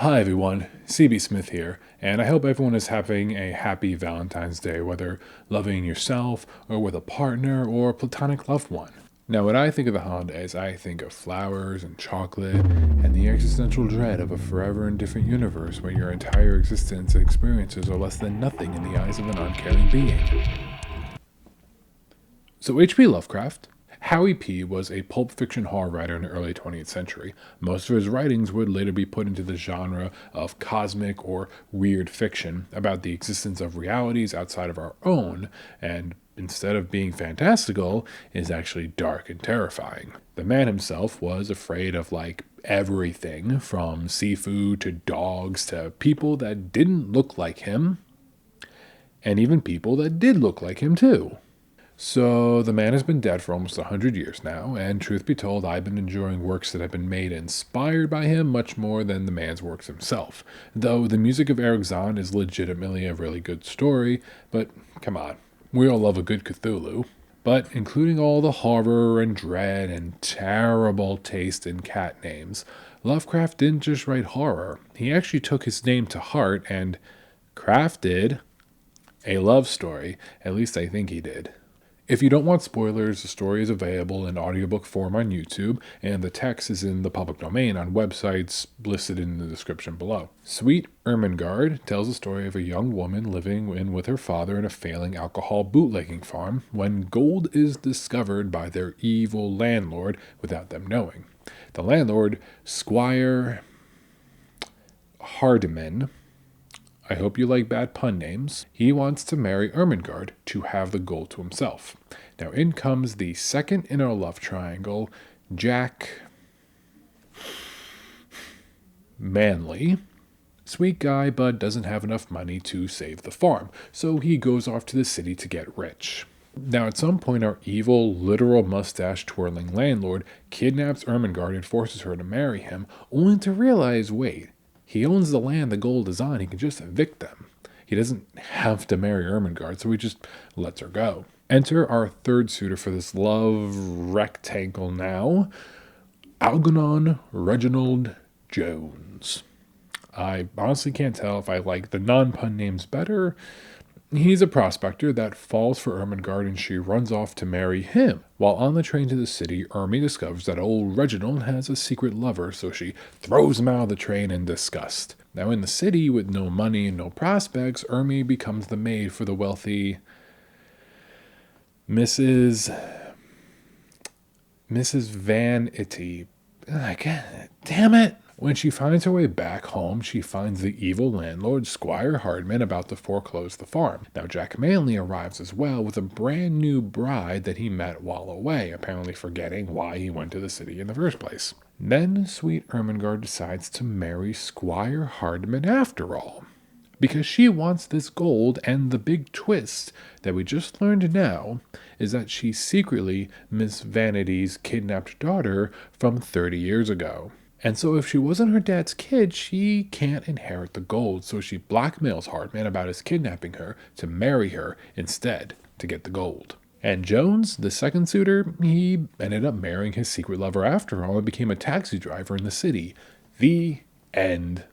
Hi everyone, CB Smith here, and I hope everyone is having a happy Valentine's Day, whether loving yourself or with a partner or a platonic loved one. Now, when I think of the holidays, I think of flowers and chocolate and the existential dread of a forever and different universe where your entire existence and experiences are less than nothing in the eyes of an uncaring being. So, HP Lovecraft. Howie P. was a pulp fiction horror writer in the early 20th century. Most of his writings would later be put into the genre of cosmic or weird fiction about the existence of realities outside of our own, and instead of being fantastical, is actually dark and terrifying. The man himself was afraid of everything from seafood to dogs to people that didn't look like him, and even people that did look like him too. So, the man has been dead for almost 100 years now, and truth be told, I've been enjoying works that have been made inspired by him much more than the man's works himself. Though the music of Eric Zahn is legitimately a really good story, but come on, we all love a good Cthulhu. But including all the horror and dread and terrible taste in cat names, Lovecraft didn't just write horror. He actually took his name to heart and crafted a love story. At least I think he did. If you don't want spoilers, the story is available in audiobook form on YouTube, and the text is in the public domain on websites listed in the description below. Sweet Ermengarde tells the story of a young woman living with her father in a failing alcohol bootlegging farm when gold is discovered by their evil landlord without them knowing. The landlord, Squire Hardiman, I hope you like bad pun names. He wants to marry Ermengarde to have the gold to himself. Now in comes the second in our love triangle, Jack Manley. Sweet guy, but doesn't have enough money to save the farm, so he goes off to the city to get rich. Now at some point our evil, literal mustache-twirling landlord kidnaps Ermengarde and forces her to marry him, only to realize, wait, he owns the land the gold is on. He can just evict them. He doesn't have to marry Ermengarde, so he just lets her go. Enter our third suitor for this love rectangle now, Algernon Reginald Jones. I honestly can't tell if I like the non-pun names better. He's a prospector that falls for Ermengarde and she runs off to marry him. While on the train to the city, Ermi discovers that old Reginald has a secret lover, so she throws him out of the train in disgust. Now in the city, with no money and no prospects, Ermi becomes the maid for the wealthy Mrs. Van Itty. God damn it! When she finds her way back home, she finds the evil landlord, Squire Hardman, about to foreclose the farm. Now, Jack Manley arrives as well with a brand new bride that he met while away, apparently forgetting why he went to the city in the first place. Then, sweet Ermengarde decides to marry Squire Hardman after all, because she wants this gold, and the big twist that we just learned now is that she's secretly Miss Vanity's kidnapped daughter from 30 years ago. And so if she wasn't her dad's kid, she can't inherit the gold, so she blackmails Hardman about his kidnapping her to marry her instead to get the gold. And Jones, the second suitor, he ended up marrying his secret lover after all and became a taxi driver in the city. The end.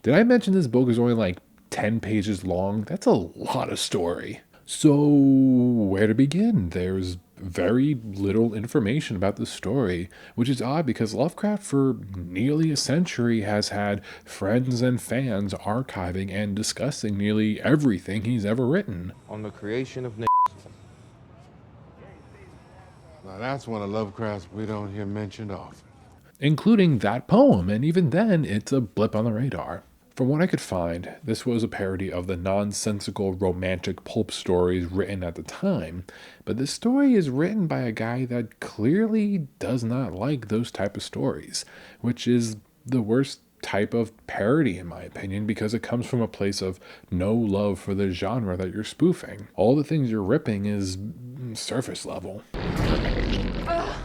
Did I mention this book is only 10 pages long? That's a lot of story. So where to begin? There's very little information about the story, which is odd because Lovecraft for nearly a century has had friends and fans archiving and discussing nearly everything he's ever written. On the creation of Now that's one of Lovecraft's we don't hear mentioned often. Including that poem, and even then, it's a blip on the radar. From what I could find, this was a parody of the nonsensical romantic pulp stories written at the time, but this story is written by a guy that clearly does not like those type of stories, which is the worst type of parody in my opinion, because it comes from a place of no love for the genre that you're spoofing. All the things you're ripping is surface level. Ugh.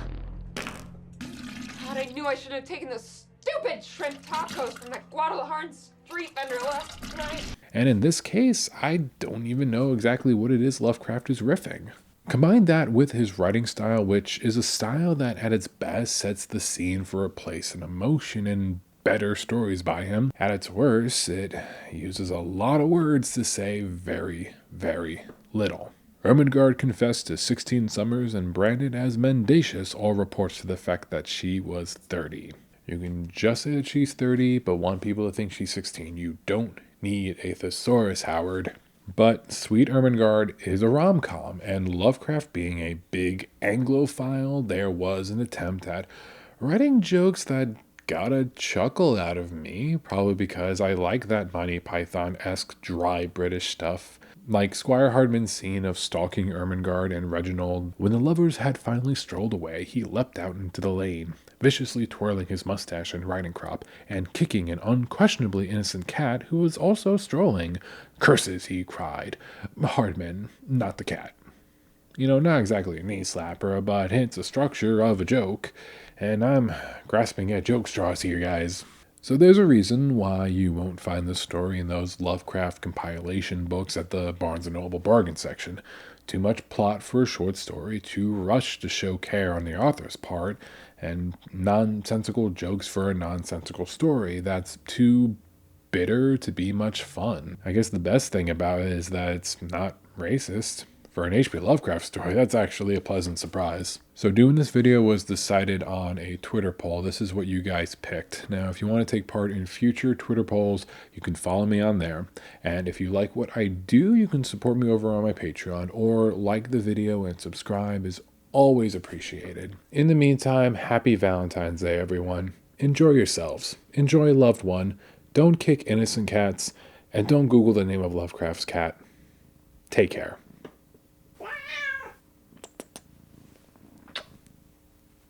God, I knew I shouldn't have taken those stupid shrimp tacos from that Guadalajara street vendor last night. And in this case, I don't even know exactly what it is Lovecraft is riffing. Combine that with his writing style, which is a style that at its best sets the scene for a place and emotion, and better stories by him. At its worst, it uses a lot of words to say very, very little. Ermengarde confessed to 16 summers and branded as mendacious all reports to the fact that she was 30. You can just say that she's 30, but want people to think she's 16. You don't need a thesaurus, Howard. But Sweet Ermengarde is a rom-com, and Lovecraft being a big Anglophile, there was an attempt at writing jokes that got a chuckle out of me, probably because I like that Monty Python-esque dry British stuff. Like Squire Hardman's scene of stalking Ermengarde and Reginald. When the lovers had finally strolled away, he leapt out into the lane, viciously twirling his mustache and riding crop, and kicking an unquestionably innocent cat who was also strolling. "Curses," he cried. "Hardman, not the cat." You know, not exactly a knee slapper, but hints a structure of a joke. And I'm grasping at joke straws here, guys. So there's a reason why you won't find this story in those Lovecraft compilation books at the Barnes & Noble bargain section. Too much plot for a short story, too rushed to show care on the author's part, and nonsensical jokes for a nonsensical story that's too bitter to be much fun. I guess the best thing about it is that it's not racist. For an HP Lovecraft story, that's actually a pleasant surprise. So doing this video was decided on a Twitter poll. This is what you guys picked. Now, if you want to take part in future Twitter polls, you can follow me on there. And if you like what I do, you can support me over on my Patreon, or like the video and subscribe is always appreciated. In the meantime, happy Valentine's Day, everyone. Enjoy yourselves. Enjoy a loved one. Don't kick innocent cats, and don't Google the name of Lovecraft's cat. Take care.